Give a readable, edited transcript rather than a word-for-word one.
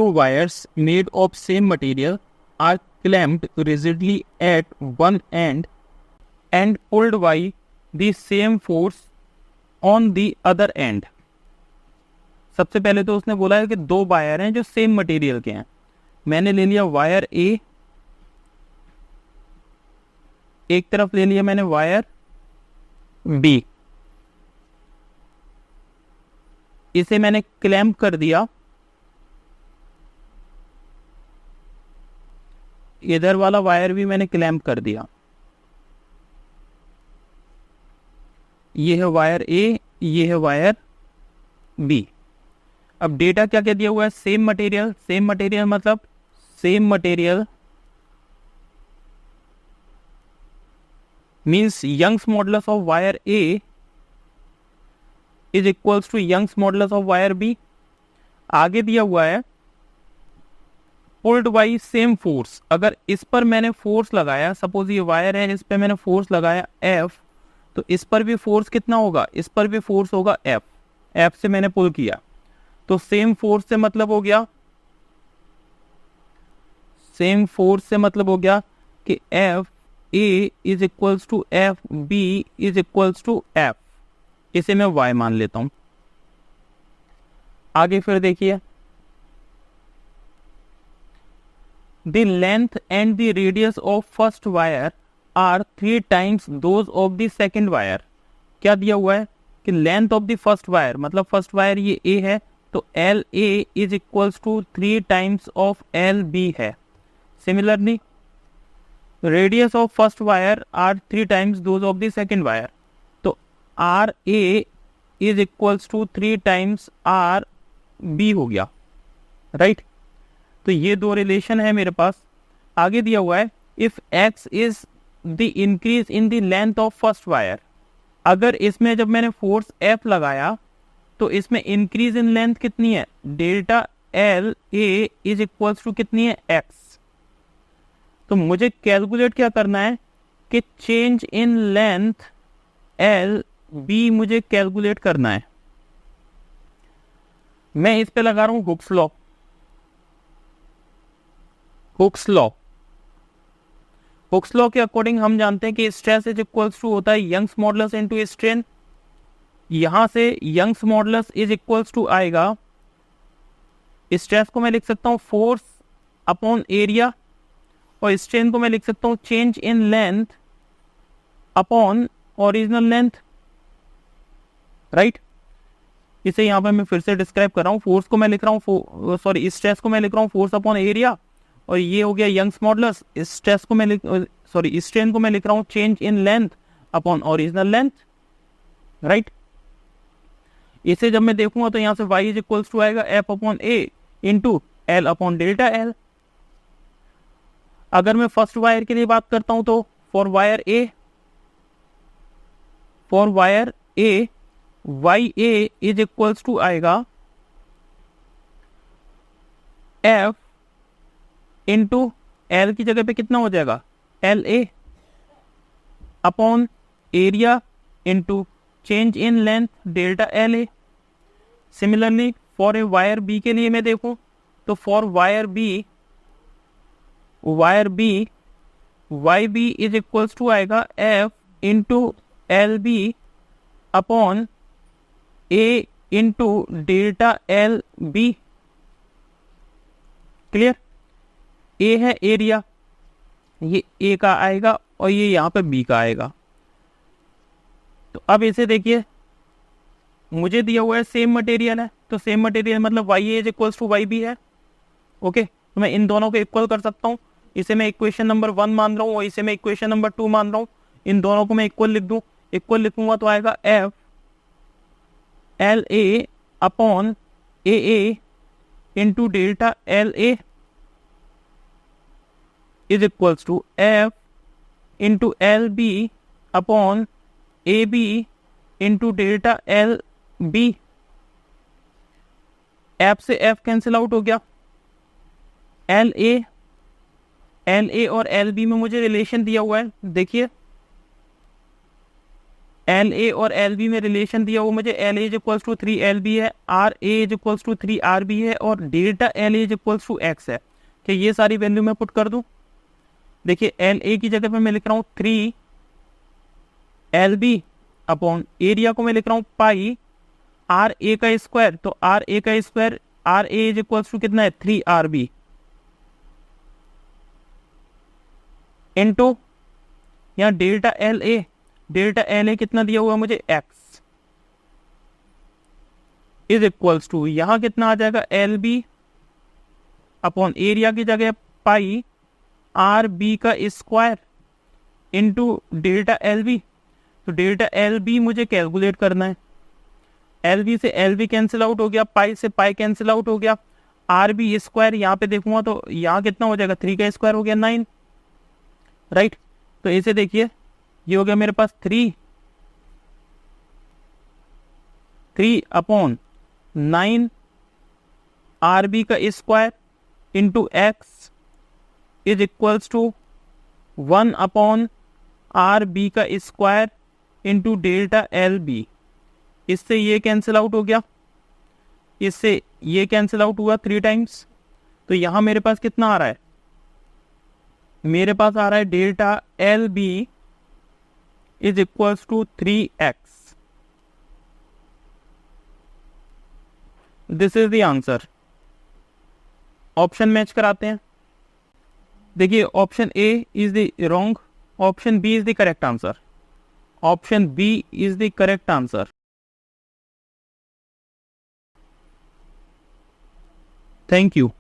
two wires made of same material are clamped rigidly at one end and pulled by the same force on the other end. सबसे पहले तो उसने बोला है कि दो वायर हैं जो सेम मटेरियल के हैं. मैंने ले लिया वायर ए, एक तरफ ले लिया मैंने वायर बी. इसे मैंने क्लैंप कर दिया. इधर वाला वायर भी मैंने क्लैंप कर दिया. ये है वायर ए, ये है वायर बी. अब डेटा क्या क्या दिया हुआ है? Same material. सेम मटेरियल मतलब same material means Young's modulus of wire A is equals to Young's modulus of wire B. आगे दिया हुआ है पुल्ड बाई सेम फोर्स. अगर इस पर मैंने फोर्स लगाया, सपोज ये वायर है, इस पर मैंने फोर्स लगाया F, तो इस पर भी फोर्स कितना होगा? इस पर भी फोर्स होगा F. F से मैंने पुल किया तो सेम फोर्स से मतलब हो गया, सेम फोर्स से मतलब हो गया कि F A is equals to F B is equals to F. इसे मैं Y मान लेता हूं. आगे फिर देखिए, the length and the radius of first wire are 3 times those of the second wire. क्या दिया हुआ है कि length of the first wire, मतलब फर्स्ट वायर ये A है तो L A is equals to 3 times of L B है. Similarly radius of first wire R 3 times those of the second wire, तो R A is equals to 3 times R B हो गया. Right तो ये दो relation है मेरे पास. आगे दिया हुआ है if x is the increase in the length of first wire. अगर इसमें जब मैंने फोर्स एफ लगाया तो इसमें इंक्रीज इन लेंथ कितनी है? Delta L A is equals to कितनी है? एक्स. तो मुझे कैलकुलेट क्या करना है कि change in length L B मुझे कैलकुलेट करना है. मैं इस पे लगा रहा हूं Hooke's law. Hooke's law, Hooke's law के अकॉर्डिंग हम जानते हैं कि स्ट्रेस इज इक्वल्स टू होता है यंग्स मॉडुलस इनटू स्ट्रेन. यहां से Young's modulus is equals to आएगा, स्ट्रेस को मैं लिख सकता हूं फोर्स अपॉन एरिया और स्ट्रेन को मैं लिख सकता हूं change in length upon original length. Right इसे यहां पर मैं फिर से डिस्क्राइब कर रहा हूं. फोर्स को मैं लिख रहा हूं, सॉरी स्ट्रेस को मैं लिख रहा हूं फोर्स अपॉन एरिया और ये हो गया यंग्स मॉडुलस. स्ट्रेस को मैं स्ट्रेन को मैं लिख रहा हूं change in length upon original length. Right इसे जब मैं देखूंगा तो यहां से y इज इक्वल्स टू आएगा F upon A into L upon delta L. अगर मैं फर्स्ट वायर के लिए बात करता हूं तो for wire A Y A is equals to आएगा एफ इंटू एल की जगह पे कितना हो जाएगा? L A upon area into change in length delta L A. Similarly for A wire B के लिए मैं देखूं तो for wire B Y B is equals to आएगा F into L B upon A into delta L B. Clear? A है area, ये ए का आएगा और ये यहां पे बी का आएगा. तो अब इसे देखिए, मुझे दिया हुआ है सेम मटेरियल है तो सेम मटेरियल मतलब Y A is equals to Y B है. ओके तो मैं इन दोनों को इक्वल कर सकता हूं. इसे मैं इक्वेशन नंबर 1 मान रहा हूं और इसे मैं इक्वेशन नंबर 2 मान रहा हूं. इन दोनों को मैं इक्वल लिख दूं. इक्वल लिखूंगा तो आएगा F L A upon A into delta L A is equals to F into L B upon A B into delta L B. F से एफ कैंसिल आउट हो गया. एल ए और L B में मुझे relation दिया हुआ है. देखिए एल ए और एल बी में रिलेशन दिया हुआ मुझे L A is equals to 3 L B है, R A is equals to 3 R B है और delta L A is equals to X है। क्या ये सारी वैल्यू मैं पुट कर दूं? देखिए एल ए की जगह पे मैं लिख रहा हूँ 3 एल बी अपॉन एरिया को मैं लिख रहा हूँ पाई आर ए का स्क्वायर, तो आर ए का square R A is equals to कितना है 3 आर बी इंटू यहाँ डेल्टा एल ए कितना दिया हुआ मुझे एक्स इज इक्वल्स टू यहां कितना आ जाएगा एल बी अपॉन एरिया की जगह पाई आर बी का square into delta L B. तो डेल्टा एल बी मुझे कैलकुलेट करना है, एल बी से एल बी कैंसिल आउट हो गया, पाई से पाई कैंसिल आउट हो गया, आर बी स्क्वायर यहाँ पे देखूंगा तो यहाँ कितना हो जाएगा 3 का स्क्वायर हो गया 9, राइट। तो इसे देखिए ये हो गया मेरे पास 3 अपॉन 9 आर बी का square into X is equals to 1 upon R B का square into delta L B. इससे ये कैंसिल आउट हो गया, इससे ये कैंसिल आउट हुआ 3 टाइम्स। तो यहां मेरे पास कितना आ रहा है? मेरे पास आ रहा है delta L B is equals to 3x। This is the answer. Option match कराते हैं। देखिए option A is the wrong, option B is the correct answer. Option B is the correct answer. Thank you.